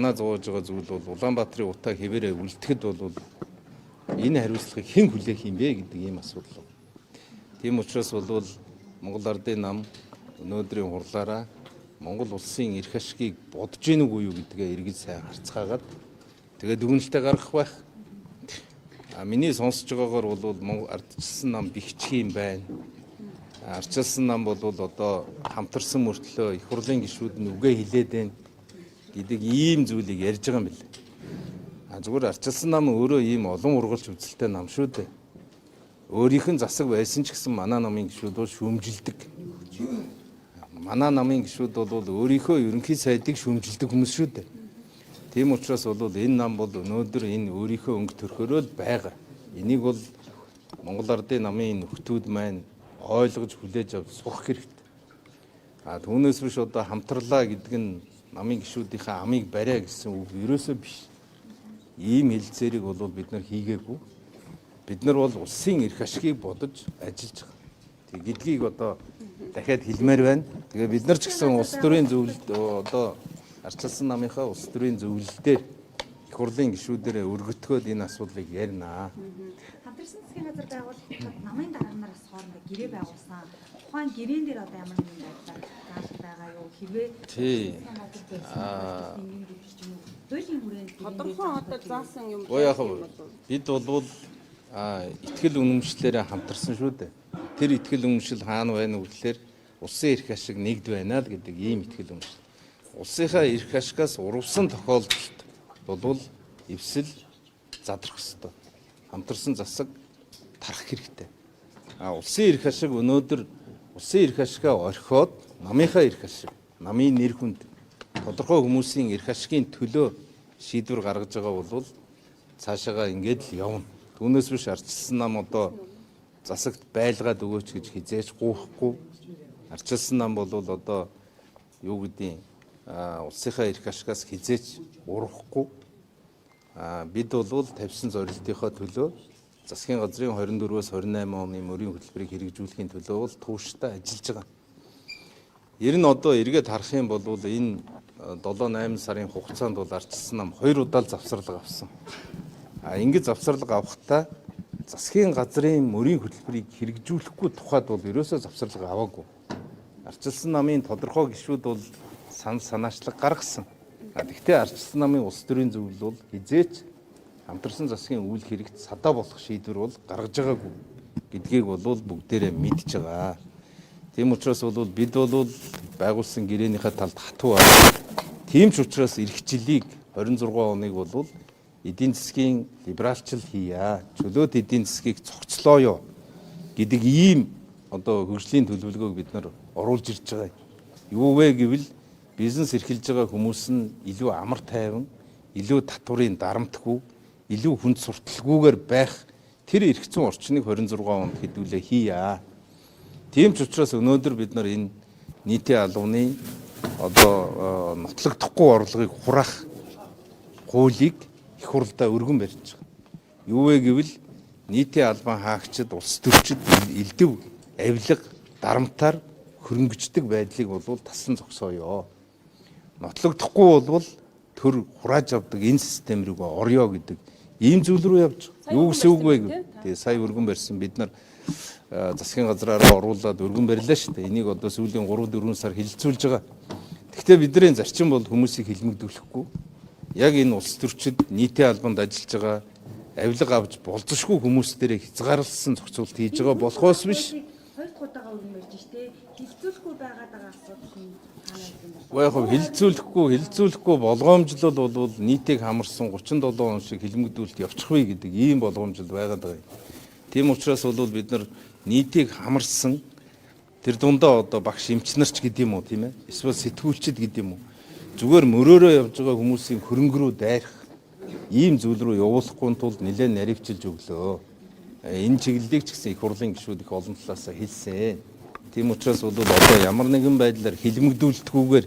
Санаа зовоож байгаа зүйл бол Улаанбаатарын утаа хэвээрээ үлдэхэд бол энэ хариуцлагыг хэн хүлээх юм бэ гэдэг ийм асуудал. Тийм учраас бол Монгол Ардын нам өнөөдрийн хурлаараа Монгол улсын эрх ашигыг бодож гин үгүй юу гэдгээ эргэж сайн харцгаагаад тэгээд дүгнэлтээ гаргах байх. Миний сонсож байгаагаар бол ардчилсан нам бихчих юм байна. Ардчилсан нам бол одоо хамтарсан мөртлөө их хурлын гишүүд нь үгээ хэлээд байна гэдэг ийм зүйлийг ярьж байгаа юм билээ. Зүгээр ардчилсан нам өөрөө ийм олон ургалж үзэлтэй нам шүү дээ. Өөрийнх нь засаг байсан ч гэсэн манай намын гишүүд бол шүүмжилдэг. Манай намын гишүүд бол өөрийнхөө ерөнхий сайдыг шүүмжилдэг хүмүүс шүү дээ. Тийм учраас бол энэ нам бол өнөөдөр энэ өөрийнхөө өнгө төрхөөрөө л байгаа. Энийг бол Монгол Ардын намын нөхдүүд маань ойлгож хүлээж авч сурах хэрэгтэй. Түүнээс биш одоо хамтарлаа гэдэг нь намын гишүүдийнхээ амийг бариа гэсэн үг ерөөсөө биш. Ийм хэлцээрийг бол бид нар хийгээгүй. Бид нар бол улсын эрх ашигыг бодож ажиллаж байгаа. Гэдгийг одоо дахиад хэлмээр байна. Тэгээ бид нар ч гэсэн улс төрийн зөвлөлд одоо ардчилсан намынхаа улс төрийн зөвлөлдөө их хурлын гишүүдээр өргөтгөөд энэ асуудлыг ярина. Хамтарсан засгийн газар байгуулалтад намын дарганараас хоорондоо гэрээ байгуулсан. Тухайн гэрээн дээр одоо ямар нэгэн байдлаар гаалт байгаа юу? Хэрвээ хуулийн хүрээнд тодорхой одоо заасан юм бид бол итгэл үнэмшлэрээ хамтарсан шүү дээ. Тэр итгэл үнэмшил хаана байна вэ гэхээр улсын эрх ашиг нэгд байна л гэдэг ийм итгэл үнэмшил. Улсынхаа эрх ашигаас урвсан тохиолдолд бол эвсэл задрах ёстой. Хамтарсан засаг тарах хэрэгтэй. Улсын эрх ашиг өнөөдөр улсын эрх ашигаа орхиод намынхаа эрх ашиг, намын нэр хүнд тодорхой хүмүүсийн эрх ашигын төлөө шийдвэр гаргаж байгаа бол цаашаага ингээд л явна. Түүнээс биш ардчилсан нам одоо засагт байлгаад өгөөч гэж хизээж гуйхгүй. Ардчилсан нам бол одоо юу гэдгийг улсынхаа эрх ашигаас хизээж урахгүй. Бид бол тавьсан зорилтынхоо төлөө засгийн газрын 24-өөс 28 оны мөрийн хөтөлбөрийг хэрэгжүүлэхийн төлөө бол тууштай ажиллаж байгаа. Ер нь одоо эргээд харах юм бол энэ 7-8 сарын хугацаанд бол ардчилсан нам 2 удаа завсарлага авсан. Ингэж завсарлага авахдаа засгийн газрын мөрийн хөтөлбөрийг хэрэгжүүлэхгүй тухайд бол ерөөсөө завсарлага аваагүй. Ардчилсан намын тодорхой гишүүд бол санаачлаг гаргасан. Гэхдээ ардчилсан намын улс төрийн зөвлөл бол хизээч хамтарсан засгийн үйл хэрэгт садаа болох шийдвэр бол гаргаж байгаагүй гэдгийг бол бүгдээрээ мэдж байгаа. Тийм учраас бол бид бол байгуулсан гэрээнийхээ талд хатуу байна. Тийм ч учраас эх жилийг 26 оныг бол эдийн засгийн либералчил хийя, чөлөөт эдийн засгийг цогцлооё гэдэг ийм одоо хөгжлийн төлөвлөгөөг бид нар оруулж ирж байгаа. Юу вэ гэвэл бизнес эрхэлж байгаа хүмүүс нь илүү амар тайван, илүү татврын дарамтгүй, илүү хүнд сурталгүйгээр байх тэр эрх зүйн орчныг 26 онд хэдүүлээ хийя. Тийм ч учраас өнөөдөр бид нар энэ нийтийн албаны одоо нотлогдохгүй орлогыг хураах хуулийг их хурлдаа өргөн барьж байгаа. Юу вэ гэвэл нийтийн албан хаагчид, улс төрчид элдэв, авилга, дарамтаар хөрөнгөждөг байдлыг бол тасан зогсооё. Нотлогдохгүй бол төр хурааж авдаг энэ систем рүү орё гэдэг ийм зүйл рүү явж байгаа. Юу гэсэн үг вэ гэвэл тэгээ сая өргөн барьсан бид нар засгийн газраараа оруулаад өргөн барьлаа шүү дээ. Энийг одоо сүүлийн 3-4 сар хилцүүлж байгаа. Гэхдээ бидний зарчим бол хүмүүсийг хилмигдүүлэхгүй. Яг энэ улс төрчид нийтийн албанд ажиллаж байгаа авилга авч болзошгүй хүмүүс дээрээ хязгаарласан зохицуулт хийж байгаа болохоос биш. хоёр дахь удаага өргөн барьж штэ. Хилцүүлэхгүй байгаад байгаа асуудал нь хилцүүлэхгүй болгоомжлол бол нийтийг хамарсан 37 он шиг хилмигдүүлэлт явчих вэ гэдэг ийм болгоомжлол байгаад байгаа. Тийм учраас бол бид нар нийтийг хамарсан тэр дундаа одоо багш эмчнарч гэдэг юм уу тийм ээ? Эсвэл сэтгүүлчид гэдэг юм уу? Зүгээр мөрөөрөө явж байгаа хүмүүсийн хөрөнгө рүү дайрах ийм зүйл рүү явуулахгүй тулд нэлээд наривчилж өглөө. Энэ чиглэлийг ч гэсэн их хурлын гишүүд их олон талаасаа хэлсэн. Тийм учраас бол одоо ямар нэгэн байдлаар хилмигдүүлэлтгүйгээр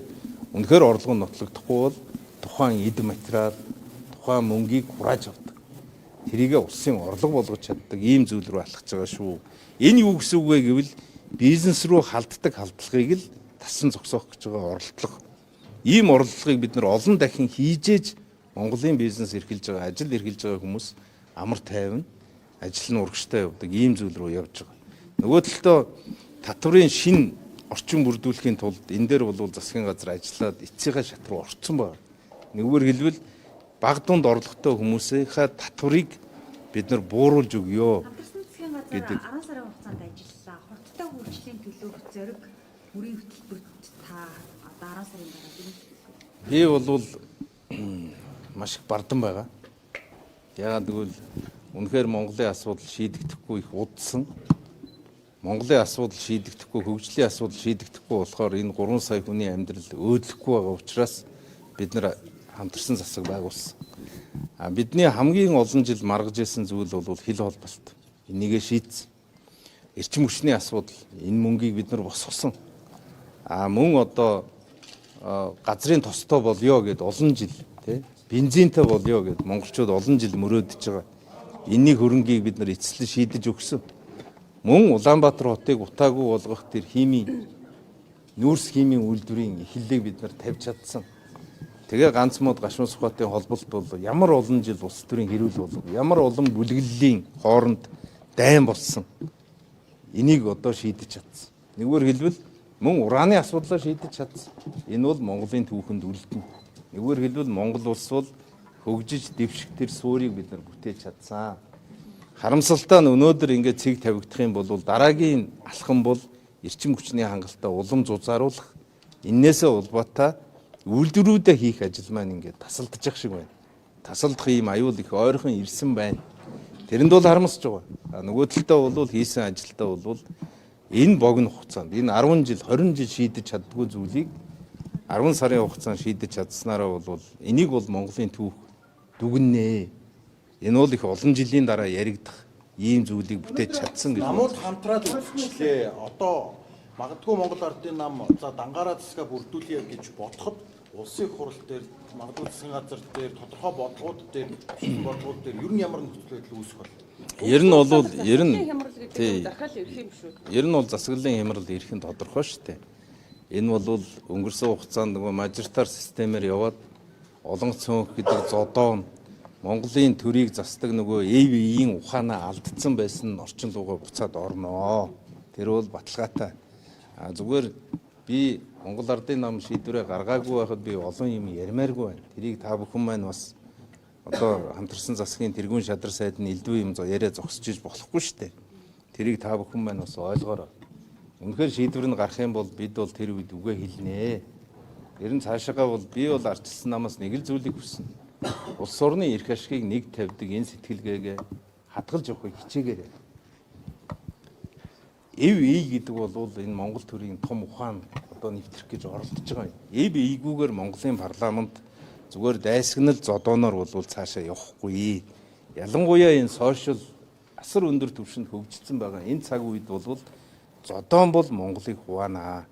үнэхээр орлого нотлогдохгүй бол тухайн эд материал, тухайн мөнгийг хурааж авдаг. Тэрийг улсын орлого болгож чаддаг ийм зүйл рүү алхаж байгаа шүү. Энэ юу гэсэн үг вэ гэвэл бизнес рүү халддаг халдлагыг л тасан зогсоох гэж байгаа оролдлого. Ийм орлогыг бид нар олон дахин хийжээж Монголын бизнес эрхэлж байгаа, ажил эрхэлж байгаа хүмүүс амар тайван ажил нь урагштай явдаг ийм зүйл рүү явж байгаа. Нөгөө талдаа татврын шин орчин бүрдүүлэхийн тулд энэ дээр бол засгийн газар ажиллаад эцсийнхээ шат руу орцсон байна. Нэгвэр хэлбэл баг дунд орлоготой хүмүүсийнхээ татврыг бид нар бууруулж өгөө. Хамтарсан засгийн газар 10 сарын хугацаанд ажиллалаа. Хурдтай хөгжлийн төлөөх зориг бүрийн хөтөлбөрт та одоо 10 сарын дараа би бол маш их бардан байгаа. Яагаад гэвэл үнэхээр Монголын асуудал шийдэгдэхгүй их удсан. Монголын асуудал шийдэгдэхгүй, хөгжлийн асуудал шийдэгдэхгүй болохоор энэ 3 сая хүний амьдрал өөдлөхгүй байгаа учраас бид нар хамтарсан засаг байгуулсан. Бидний хамгийн олон жил маргаж ирсэн зүйл бол хил холболт. Энийгээ шийдсэн. Эрчим хүчний асуудал, энэ мөнгийг бид нар босгосон. Мөн одоо газрын тостой болёо гэд олон жил тий бензинтэй болёо гэд монголчууд олон жил мөрөөдөж байгаа. Энэний хөрөнгийг бид нар эцэслэн шийдэж өгсөн. Мөн Улаанбаатар хотыг утаагүй болгох тэр химийн нүүрс химийн үйлдвэрийн эхлэлийг бид нар тавьж чадсан. Тэгээ ганц мод гашуун сухатын холболт бол ямар олон жил улс төрийн хэрүүл болов, ямар олон бүлэглэлийн хооронд дайн болсон. Энийг одоо шийдэж чадсан. Нэгвэр хэлбэл мөн ураны асуудлаа шийдэж чадсан. Энэ бол Монголын түүхэнд үлдэнэ. Нэгвэр хэлбэл Монгол улс бол хөгжиж дэвших тэр суурийг бид нар бүтээж чадсан. Харамсалтай нь өнөөдөр ингээд цэг тавигдах юм бол дараагийн алхам бол эрчим хүчний хангалттай улам зузааруулах. Иннээсээ улбаатай үйлдвэрүүдээ хийх ажил маань ингээд тасалдчих шиг байна. Тасалдах ийм аюул их ойрхон ирсэн байна. Тэрэнд бол харамсаж байгаа. Нөгөө талдаа бол хийсэн ажилдаа бол энэ богино хугацаанд энэ 10 жил 20 жил шийдэж чаддгүй зүйлийг 10 сарын хугацаанд шийдэж чадсанараа бол энийг бол Монголын түүх дүгнэнэ. Энэ бол их олон жилийн дараа яригдах ийм зүйлийг бүтээж чадсан гэж. Намууд хамтраад үзчихлээ. Одоо магадгүй Монгол Ардын нам за дангаараа засгаа бүрдүүлье гэж бодоход улсын хурал дээр магадгүй засгийн газар дээр тодорхой бодлогууд дээр ер нь ямар нөхцөл байдал үүсэх бол ер нь бол хямрал гэдэг нь дахиад ирэх юм шүү. Ер нь бол засаглалын хямрал ирэх нь тодорхой шүү дээ. Энэ бол өнгөрсөн хугацаанд нөгөө мажоритар системээр яваад олон цөөнх гэдэг зодоо Монголын төрийг засдаг нөгөө ЭВ-ийн ухаанаа алдсан байсан орчин руугаа буцаад орноо. Тэр бол баталгаатай. Зүгээр би Монгол Ардын нам шийдвэрээ гаргаагүй байхад би олон юм ярмааргүй байна. Тэрийг та бүхэн маань бас одоо хамтарсан засгийн тэргуун шадар сайд нь элдв юм яриа зогсож болохгүй шүү дээ. Тэрийг та бүхэн маань бас ойлгоорой. Үнэхээр шийдвэр нь гарах юм бол бид бол тэр үед үгээ хэлнэ. Ер нь цаашаагаа бол би бол ардчилсан намаас нэг л зүйлийг хүснэ. Улс орны эрх ашигыг нэг тавьдаг энэ сэтгэлгээгээ хадгалж явахыг хичээгээрэй. ЭВ гэдэг бол энэ Монгол төрийн том ухаан одоо нэвтрэх гэж оролдож байгаа юм. ЭВ-гүүгээр Монголын парламент зүгээр дайсагнал зодооноор бол цаашаа явахгүй. Ялангуяа энэ сошиал асар өндөр түвшинд хөгжсөн байгаа энэ цаг үед бол зодоон бол Монголыг хуваана.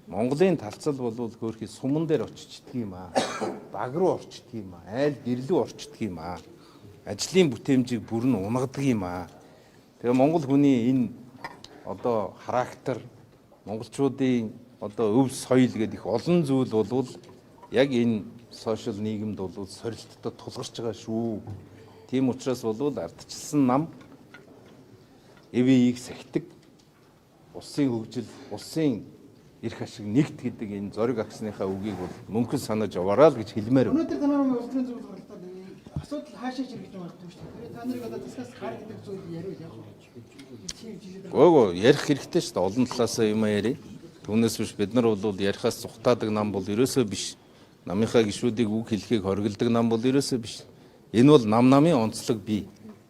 Монголын талцал бол хөөрхий суман дээр очичдаг юм аа. Баг руу орчдөг юм аа. Айл гэрлүү орчдөг юм аа. Ажлын бүтээмжийг бүрэн унагадаг юм аа. Тэгээ Монгол хүний энэ одоо характер, монголчуудын одоо өв соёл гэдэг их олон зүйл бол яг энэ сошиал нийгэмд бол сорилттой тулгарч байгаа шүү. Тийм учраас бол ардчилсан нам ЭВ-ийг сахидаг, улсын хөгжил, улсын эрх ашиг нэгт гэдэг энэ зориг агсныхаа үгийг бол мөнхөн санаж яваарай л гэж хэлмээр байна. Өнөөдөр танаа улс төрийн зүйл гаргалтаад асуудал хаашаа чиргэж байгаа юм шүү дээ. Та нарыг одоо дискас гар гэдэг зүйл яриул яг. Гоо ярих хэрэгтэй шүү дээ. Олон талаасаа юм ярий. Түүнээс биш бид нар бол ярихаас зүхтаадаг нам бол ерөөсөө биш. Намынхаа гишүүдийг үг хэлхийг хоригддаг нам бол ерөөсөө биш. Энэ бол намын онцлог бий.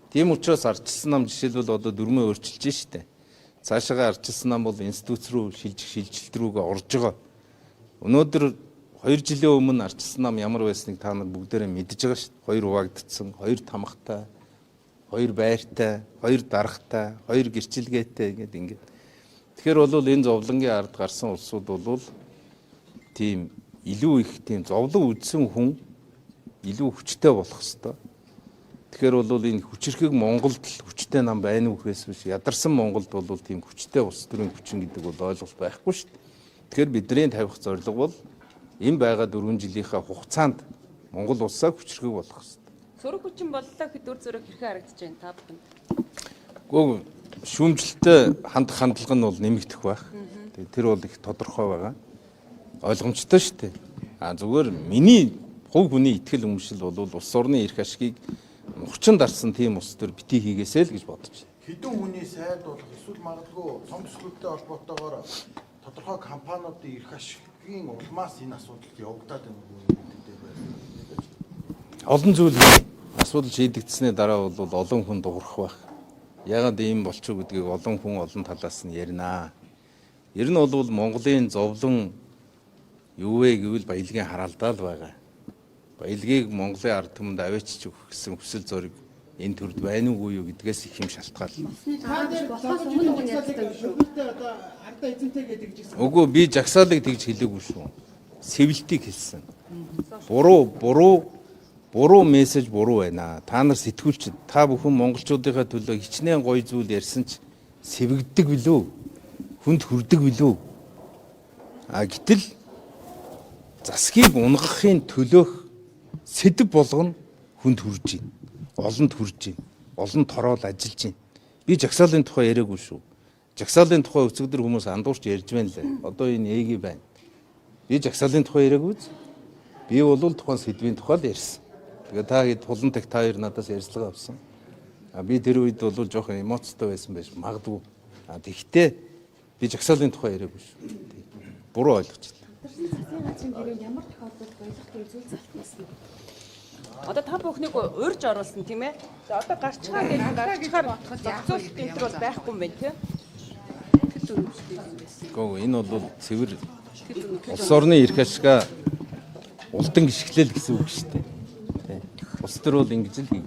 Тийм учраас ардчилсан нам жишээлбэл одоо дөрмөө өөрчилж штэ. Цаашаа ардчилсан нам бол институт руу шилжилт рүүгээ орж байгаа. Өнөөдөр 2 жилийн өмнө ардчилсан нам ямар байсныг та нар бүгдээрээ мэдж байгаа шүү дээ. 2 хуваагдсан, 2 тамхтай, 2 байртай, 2 даргатай, 2 гэрчилгээтэй ингээд. Тэгэхээр бол энэ зовлонгийн ард гарсан улсууд бол тийм илүү их тийм зовлон үдсэн хүн илүү хүчтэй болох хэвээр. Тэгэхээр бол энэ хүчирхэг Монголд л хүчтэй нам байна уу гэхээс биш ядарсан Монголд бол тийм хүчтэй улс төрийн хүчин гэдэг бол ойлголт байхгүй шүү дээ. Тэгэхээр бидний тавих зорилго бол энэ байгаа 4 жилийнхаа хугацаанд Монгол улсаа хүчрхэг болгох хэрэгтэй. Сөрөг хүчин боллоо гэхэд үр зөрөг хэрхэн харагдаж байна та бүхэнд? Гэхдээ шүүмжлэлтэй хандах хандлага нь бол нэмэгдэх байх. Тэгээ тэр бол их тодорхой байгаа. Ойлгомжтой шүү дээ. Зүгээр миний хувь хүний итгэл үнэмшил бол улс орны эрх ашигыг мурчин дарсан тийм улс төр битгий хийгээсэй л гэж бодож байна. Хэдэн хүний сайд болох эсвэл магадгүй том төсвөлтэй холбоотойгоор тодорхой компаниудын эрх ашигын улмаас энэ асуудалд явагдаад байна уу гэдэг байна. Олон зүйл асуудал шийдэгдсэний дараа бол олон хүн дуурах байх. Ягаад ийм болчих гэдгийг олон хүн олон талаас нь ярина. Ер нь бол Монголын зовлон юу вэ гэвэл баялагын хараалдаа л байгаа. Баялагийг Монголын ард түмэнд авчиж өгөх гэсэн хүсэл зориг энэ төрд байна уугүй юу гэдгээс их юм шалтгаална. Үгүй би жагсаалыг тэгж хэлээгүй шүү. Сэвэлтийг хэлсэн. Буруу мессеж буруу байна. Та нар сэтгүүлчид та бүхэн монголчуудынхаа төлөө хичнээн гоё зүйл ярьсан ч сэвэгддэг билүү? Хүнд хүрдэг билүү? Гэтэл засгийг унгахын төлөөх сэдв болгоно хүнд хүрж байна. Олонд хүрж байна. Олон торол ажиллаж байна. Би жагсаалын тухай яриаггүй шүү. Жагсаалын тухай өцөгдөр хүмүүс андуурч ярьж байна лээ. Одоо энэ ээги байна. Би жагсаалын тухай яриаггүй. Би бол тухайн сэдвийн тухай л ярьсан. Тэгээ та хэд хулан таг та хоёр надаас ярьцлага авсан. Би тэр үед бол жоохон эмоцтой байсан байж магадгүй. Тэгэхдээ би жагсаалын тухай яриаггүй шүү. Буруу ойлгож байна. Засгийн газрын гэрээнд ямар тохиолдолд баялах дээр зүйл залтнасан? Одоо та бүхнийг урьж оруулсан тийм ээ. За одоо гарчхаа гэж гарчхаар зохицуулалт энэ төр бол байхгүй юм байна тийм. Гэхдээ энэ бол цэвэр улс орны эрх ашигаа улдан гიშгэлэл гэсэн үг шүү дээ. Улс төр бол ингэж л хийв.